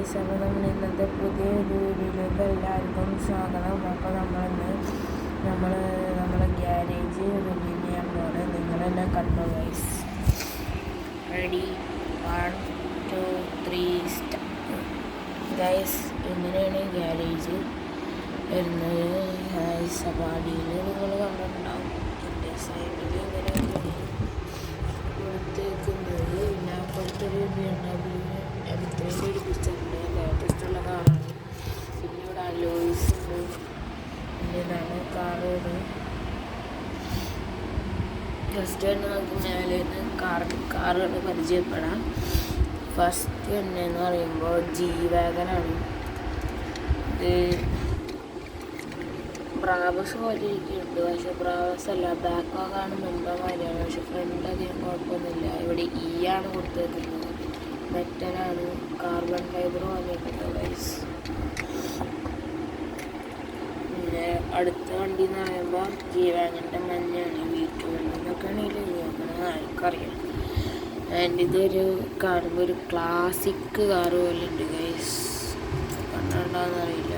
Guys, അപ്പോൾ നമ്മൾ ഇന്നത്തെ പുതിയൊരു വീഡിയോയിലേക്ക് എല്ലാവർക്കും സ്വാഗതം. അപ്പോൾ നമ്മളെ ഗ്യാരേജ് റിവ്യൂ ചെയ്യാൻ പോകുന്നത് നിങ്ങളെല്ലാം കണ്ടോ ഗൈസ്. Ready, 1 2 3 start. ഗൈസ്, ഇങ്ങനെയാണ് ഗ്യാരേജ് വരുന്നത് ഗൈസ്. അപ്പോൾ അടിയിൽ നിങ്ങൾ കണ്ടിട്ടുണ്ടാവും എൻ്റെ സൈഡിൽ ഇങ്ങനെ കൊടുത്തേക്കുന്നത്. പിന്നെ അപ്പുറത്തൊരു BMW M3 പിടിച്ചിട്ടുണ്ട്, ലേറ്റസ്റ്റുള്ള കാറാണ്. പിന്നെ ഇവിടെ അലോയ്സ് ഉണ്ട്. പിന്നെ ഇതാണ് കാറുകൾ. ഫസ്റ്റ് തന്നെ നമുക്ക് മേലെ കാറുകൾ പരിചയപ്പെടാം. ഫസ്റ്റ് തന്നെയെന്ന് പറയുമ്പോൾ G-Wagon. ഇത് ബ്രാവസ് പോലെ ഇരിക്കുന്നുണ്ട്, പക്ഷെ ബ്രാവസ് അല്ല, ബാക്കോക്കാണ് മുമ്പേ മാതിരിയാണ്. പക്ഷെ ഫ്രണ്ട് അധികം കുഴപ്പമൊന്നുമില്ല. ഇവിടെ ആണ് കൊടുത്തേക്കുന്നത്, മെറ്റലാണ്, കാർബൺ ഫൈബർ വന്നിട്ടുണ്ട് ഗൈസ്. പിന്നെ അടുത്ത വണ്ടി എന്ന് പറയുമ്പോൾ G-Wagonൻ്റെ മഞ്ഞാണ്. വീട്ടുകളിലൊക്കെ ആണെങ്കിൽ ആർക്കറിയാം. ആൻഡ് ഇതൊരു കാണുമ്പോൾ ഒരു ക്ലാസിക് കാറ് പോലെ ഉണ്ട് ഗൈസ്, കണ്ടിട്ടുണ്ടോയെന്നറിയില്ല.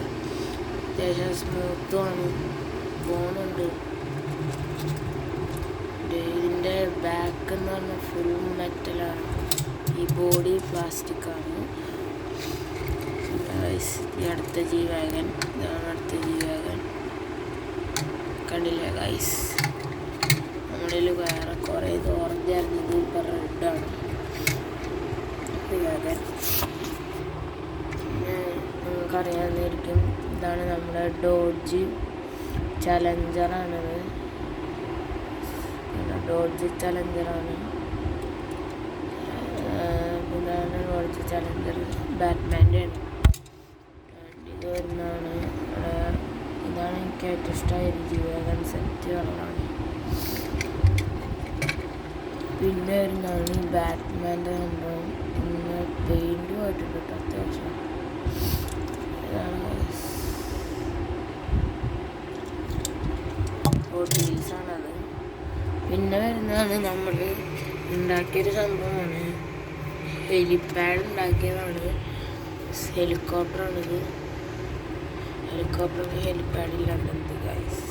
അത്യാവശ്യം സ്മൂത്തുമാണ്, പോകുന്നുണ്ട്. ഇതിൻ്റെ ബാക്ക് എന്ന് പറഞ്ഞാൽ ഫുൾ മെറ്റലാണ്, ഈ ബോഡി പ്ലാസ്റ്റിക്കാണ്. ഈ അടുത്ത G-Wagon, ഇതാണ് അടുത്ത G-Wagon. കണ്ടില്ല ഗൈസ്, നമ്മളിൽ വേറെ കുറേ ഇത് ഓറഞ്ച് ആയിരുന്നു, ഇപ്പോൾ റെഡാണ് G-Wagon. പിന്നെ നിങ്ങൾക്കറിയാവുന്നതായിരിക്കും, ഇതാണ് നമ്മുടെ ഡോഡ്ജ് ചലഞ്ചറാണത്. ഡോഡ്ജ് ചലഞ്ചറാണ്. ഇതാണ് ഡോഡ്ജ് ചലഞ്ചർ, ബാറ്റ്മാൻ്റെ ആണ്. ഇത് വരുന്നതാണ്. ഇതാണ് എനിക്ക് ഏറ്റവും ഇഷ്ടമായത്, G-Wagon സെറ്റ് കളറാണ്. പിന്നെ വരുന്നതാണ് ബാറ്റ്മാൻ്റെ സംഭവം. പിന്നെ പെയിൻറ്റ് പോയിട്ടുണ്ട് അത്യാവശ്യം. ഹോട്ടീൽസാണത്. പിന്നെ വരുന്നതാണ് നമ്മൾ ഉണ്ടാക്കിയൊരു സംഭവമാണ്, ഹെലിപ്പാഡ് ഉണ്ടാക്കിയതാണ്. ഹെലികോപ്റ്ററാണിത്. ഹെലിപ്പാഡ് ഇല്ലാണ്ട് ഗൈസ്,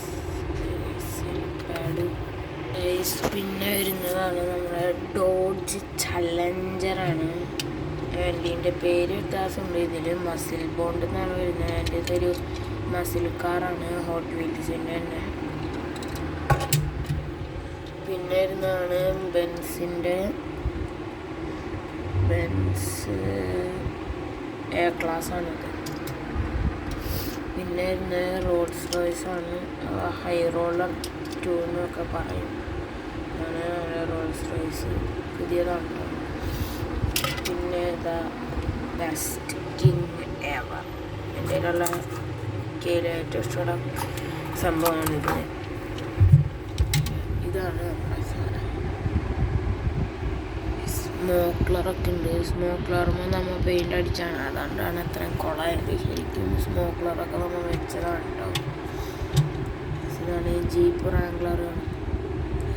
ഹെലിപ്പാഡ് ഗൈസ്. പിന്നെ വരുന്നതാണ് നമ്മുടെ ഡോഡ്ജ് ചലഞ്ചറാണ്. വണ്ടീൻ്റെ പേര് വ്യത്യാസമുണ്ട്. ഇതിൽ മസിൽ ബോണ്ട് എന്നാണ് വരുന്നത്. അതിൻ്റെ ഇതൊരു മസിൽ കാറാണ്, ഹോട്ട് വീൽസിൻ്റെ തന്നെ. പിന്നെ വരുന്നതാണ് ബെൻസ് എ ക്ലാസ് ആണിത്. പിന്നെ വരുന്നത് റോൾസ് റോയ്സ് ആണ്, ഹൈ റോളർ 2 എന്നൊക്കെ പറയും. അതാണ് റോൾസ് റോയ്സ്, പുതിയതാണ്. പിന്നെ ബെസ്റ്റ് കിങ് എവർ, എൻ്റെ കയ്യിലുള്ള ഏറ്റവും ഇഷ്ടമുള്ള സംഭവമാണിത്. ഇതാണ് നമ്മുടെ സാധനം. സ്മോക്ലറൊക്കെ ഉണ്ട്. സ്മോക്ലറുമ്പോൾ നമ്മൾ പെയിൻ്റ് അടിച്ചാണ്, അതുകൊണ്ടാണ് അത്രയും കുളമായത്. ശരിക്കും സ്മോക്ലറൊക്കെ നമ്മൾ വെച്ചതാണ് കേട്ടോ. ഇതാണ് ജീപ്പ് റാംഗ്ലറാണ്,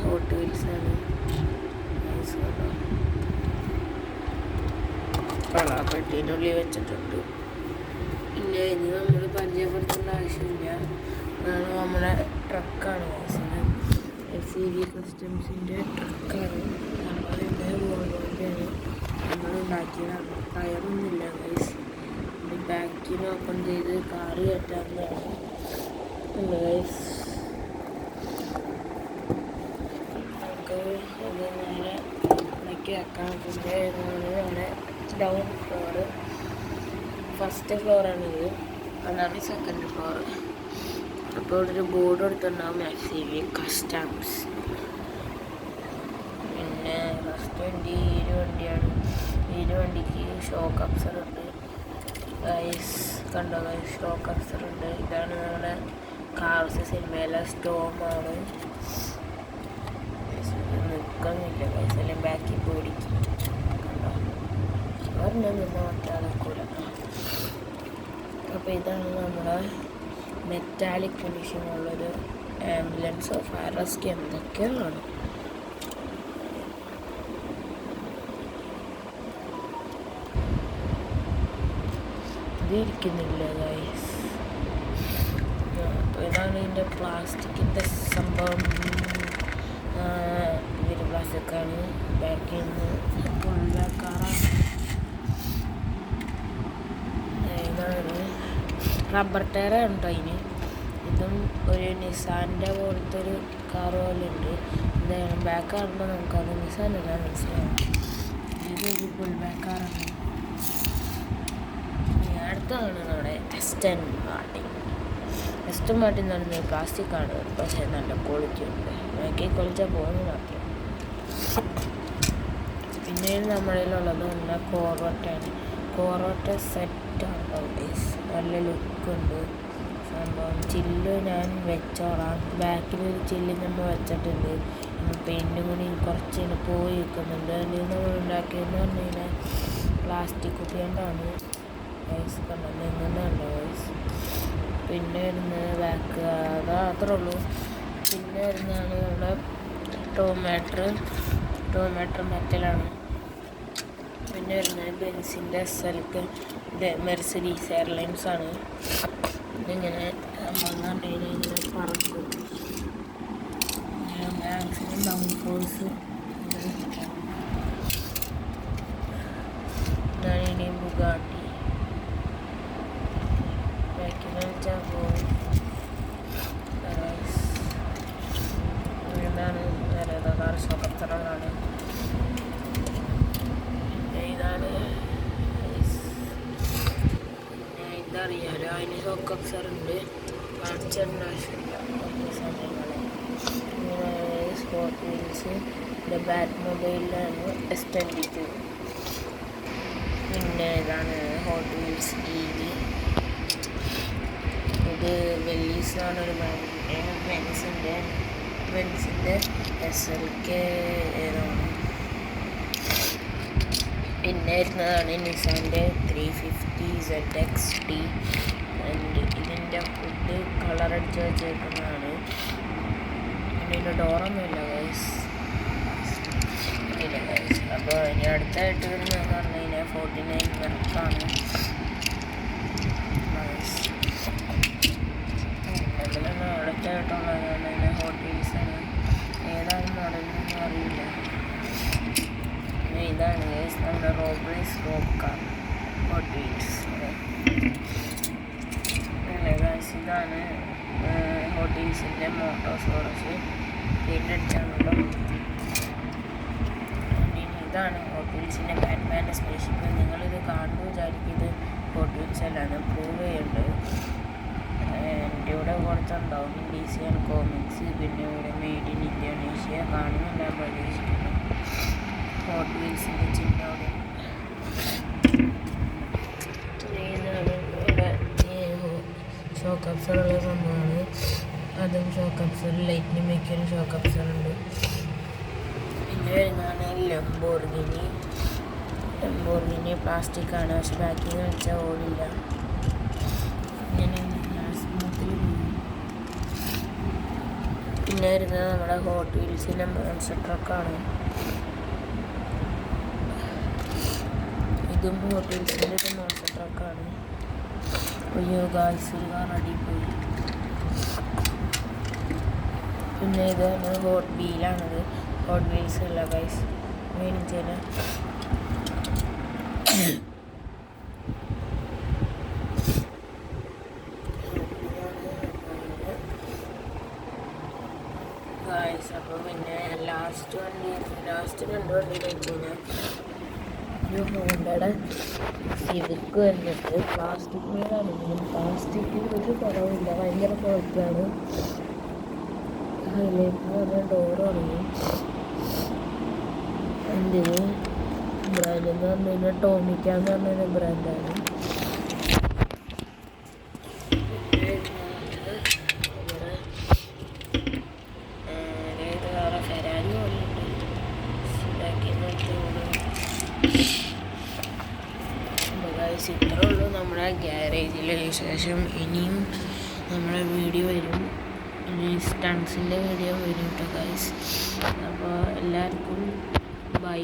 ഹോട്ട് വീൽസാണ്. പെട്ടീനുള്ളിൽ വെച്ചിട്ടുണ്ട്. പിന്നെ ഇനി നമ്മൾ പരിചയപ്പെടുത്തേണ്ട ആവശ്യമില്ല. അതാണ് നമ്മുടെ ട്രക്കാണ് ഗൈസ്. FCV കസ്റ്റംസിൻ്റെ ട്രക്കാണ്. അതിൻ്റെ വോൾവോൻ്റെയാണ്, നമ്മൾ ഉണ്ടാക്കിയതാണ്. ടയറൊന്നുമില്ല ഗൈസ്. ബാക്കിൽ ഓപ്പൺ ചെയ്ത് കാറ് കയറ്റാവുന്നതാണ് ഗൈസ്. നമുക്ക് അത് നേരെ ഉണ്ടാക്കി വെക്കാം. പിന്നെ നമ്മുടെ ഡൗൺ ഫ്ലോറ്, ഫസ്റ്റ് ഫ്ലോറാണിത്, അതാണ് സെക്കൻഡ് ഫ്ലോർ. അപ്പോൾ ഇവിടെ ഒരു ബോർഡ് എടുത്തിട്ടുണ്ടാവും, FCV കസ്റ്റംസ്. പിന്നെ ഫസ്റ്റ് വണ്ടി ഈ വണ്ടിയാണ്. ഈ വണ്ടിക്ക് ഷോക്ക് അബ്സർ ഉണ്ട് ഗൈസ്, കണ്ടോ ഗൈസ്, ഷോക്ക് അബ്സർ ഉണ്ട്. ഇതാണ് നമ്മുടെ കാർസ് സിനിമയിലെ സ്റ്റോമാണ്. നിൽക്കുന്നില്ല ഗൈസ്, അല്ലെങ്കിൽ ബാക്കിൽ പോടിക്കും. കണ്ടോ, ഒരെണ്ണം നിന്ന് മറ്റാളെക്കൂല. അപ്പോൾ ഇതാണ് നമ്മുടെ മെറ്റാലിക് ഫിനിഷിങ്ങുള്ളൊരു ആംബുലൻസ്, ഫയർ റെസ്ക്യൂ എന്തൊക്കെയാണ്. ഇത് ഇരിക്കുന്നില്ല ഗൈസ്. അപ്പോൾ ഇതാണ് ഇതിൻ്റെ പ്ലാസ്റ്റിക്കിൻ്റെ സംഭവം. ഇതൊരു പ്ലാസ്റ്റിക്കാണ്. ബാക്കിൽ നിന്ന് ഫുൾ ബാക്കാറാണ്. ഇതാണ് റബ്ബർ ടയറാണ് കേട്ടോ അതിന്. ഇതും ഒരു നിസാൻ്റെ പോലത്തെ ഒരു കാർ പോലെ ഉണ്ട്. ഇതാണ് ബാക്ക് കാണുമ്പോൾ നമുക്കത് നിസാനല്ല മനസ്സിലാവും. ഇതൊരു ഫുൾ ബാക്കാറാണ്. അടുത്താണ് നമ്മുടെ എസ്റ്റൻ മാർട്ടിൻ. എസ്റ്റൻ മാർട്ടിൻ എന്ന് പറയുന്നത് പ്ലാസ്റ്റിക്കാണ്, പക്ഷേ നല്ല ക്വാളിറ്റി ഉണ്ട്. ബാക്കി കൊളിച്ചാൽ പോകുന്നത് മാത്രം. പിന്നെ നമ്മളിലുള്ളത് നല്ല കോർവറ്റാണ്. കോർവറ്റ് സെറ്റാണ് ഗൈസ്. നല്ല ലുക്കുണ്ട് സംഭവം. ചില്ല് ഞാൻ വെച്ചോളാം. ബാക്കിലൊരു ചില്ല് നമ്മൾ വെച്ചിട്ടുണ്ട്. പെയിൻറ്റും കൂടി കുറച്ച് പോയി വെക്കുന്നുണ്ട്. അതിൽ നമ്മൾ ഉണ്ടാക്കിയെന്ന് പറഞ്ഞു കഴിഞ്ഞാൽ പ്ലാസ്റ്റിക് കുപ്പി കൊണ്ടാണ് ഗൈസ്. കണ്ടത് എങ്ങനെയുണ്ടോ ഗൈസ്. പിന്നെ വരുന്നത് ബാക്ക് അത്രേ ഉള്ളൂ. പിന്നെ വരുന്നതാണ് നമ്മുടെ ടോമാറ്റർ മെറ്റലാണ്. പിന്നെ വരുന്നത് ബെൻസിൻ്റെ SLK മെർസിഡീസ് എയർലൈൻസാണ്. ഇതിങ്ങനെ സംഭവം ഇങ്ങനെ പറക്കും. മാക്സിമം ഡൗൺ ഫോഴ്സ് ഇതാണ്. ബുഗാട്ടി ബാക്കിന്ന് വെച്ചാൽ പോകും. ഇതാണ് കാർ ഷോക്കപ്സറുകളാണ്. ഇതാണ് ഇതറിയാലോ, അതിന് ഷോക്കപ്സറുണ്ട്. കാണിച്ചേണ്ട ആവശ്യമില്ല സമയങ്ങളിൽ. ഇങ്ങനെ സ്പോർട്ട് വീൽസ് ബാറ്റ് മൊബൈലിലാണ് S22. പിന്നെ ഇതാണ് ഹോട്ട് വീൽസ് EV. ഇത് വെല്ലീസാണ് ഒരു ബെൻസിൻ്റെ SLK ഏതാണ്. പിന്നെ വരുന്നതാണ് നിസാൻ്റെ 350 ZXT. ഇതിൻ്റെ ഫുഡ് കളറടിച്ച് വെച്ചേക്കുന്നതാണ്. ഇതിൻ്റെ ഡോറൊന്നുമില്ല ഗൈസ്. ഇല്ല ഗൈസ്. അപ്പോൾ ഇനി അടുത്തായിട്ട് വരുന്നതെന്ന് പറഞ്ഞു കഴിഞ്ഞാൽ 49 മെർക്കാണ്. അതിലാണ് അടുത്തായിട്ടുള്ളതാണ്. ഹോട്ട് വീൽസാണ്. ഏതാണ് മോഡലൊന്നും അറിയില്ല. ഇതാണ് ഗൈസ് നമ്മുടെ റോബ് കാർ ഹോട്ട് വീൽസ്. അല്ലേ ഗൈസ്, ഇതാണ് ഹോട്ട് വീൽസിൻ്റെ മോട്ടോസോറസ്. പെയിൻ്റ് അടിച്ചാണല്ലോ. ഇതാണ് ഹോട്ട് വീൽസിൻ്റെ ബാറ്റ്മാൻ്റെ സ്പേസ്ഷിപ്പ്. നിങ്ങളിത് കാണുമ്പോൾ വിചാരിക്കും ഇത് ഹോട്ട് വീൽസ് അല്ലാന്ന്. പ്രൂവ് ചെയ്യുന്നുണ്ട്. എൻ്റെ ഇവിടെ കൊടുത്തുണ്ടാവും DC ആൻഡ് കോമിക്സ്. പിന്നെ ഇവിടെ മെയ്ഡ് ഇൻ ഇന്തോനേഷ്യ കാണുമെന്ന് ഞാൻ പ്രതീക്ഷിക്കുന്നു. ഹോട്ട് വീൽസിൻ്റെ ചിഹ്നം ഇവിടെ ഷോക്ക് അബ്സറുള്ള സംഭവമാണ്. അതും ഷോക്ക് അബ്സർ ലൈറ്റിന് മിക്കൊരു ഷോക്ക് അബ്സറുണ്ട്. പിന്നെ വരുന്നതാണ് ലംബോർഗിനി പ്ലാസ്റ്റിക്കാണ്. പക്ഷെ ബാക്കിൽ നിന്ന് വെച്ചാൽ ഓടില്ല. ഇങ്ങനെ സ്മൂത്തിൽ. പിന്നെ വരുന്നത് നമ്മുടെ ഹോട്ട് വീൽസിൻ്റെ മോൺസ്റ്റർ ട്രക്കാണ്. ഇതും ഹോട്ട് വീൽസിൻ്റെ ഒരു മോൺസ്റ്റർ ട്രക്കാണ്. അയ്യോ ഗായ്സ്, ഒരു കാർ അടിപോയി. പിന്നെ ഇതാണ് ഹോട്ട് വീലാണത്. ഹോട്ട് വീൽസ് അല്ല ഗൈസ്, മേടിച്ചത്. ഗായ്സ് അപ്പോൾ പിന്നെ ലാസ്റ്റ് രണ്ട് വണ്ടി വെച്ച് കഴിഞ്ഞാൽ ഒരു ഹോണ്ടയുടെ സിവിക്ക് വന്നിട്ട് പ്ലാസ്റ്റിക് വീടാണെങ്കിലും പ്ലാസ്റ്റിക്കിൽ ഒരു കുറവില്ല. ഭയങ്കര കുഴപ്പമാണ്. ഹൈലൈറ്റ് എന്ന് പറഞ്ഞാൽ ഡോറ് തുടങ്ങി. എന്തിന് ബ്രാൻഡ് എന്ന് പറഞ്ഞു കഴിഞ്ഞാൽ ടോമിക്കാന്ന് പറഞ്ഞൊരു ബ്രാൻഡാണ്. ഫെരാരി പോലെയുണ്ട്. ഇത്രേ ഉള്ളൂ നമ്മുടെ ഗ്യാരേജിലെ വിശേഷം. ഇനിയും നമ്മുടെ വീഡിയോ വരും. ഇനി സ്റ്റൺസിൻ്റെ വീഡിയോ വരും കേട്ടോ ഗൈസ്. അപ്പോൾ എല്ലാവർക്കും ബൈ.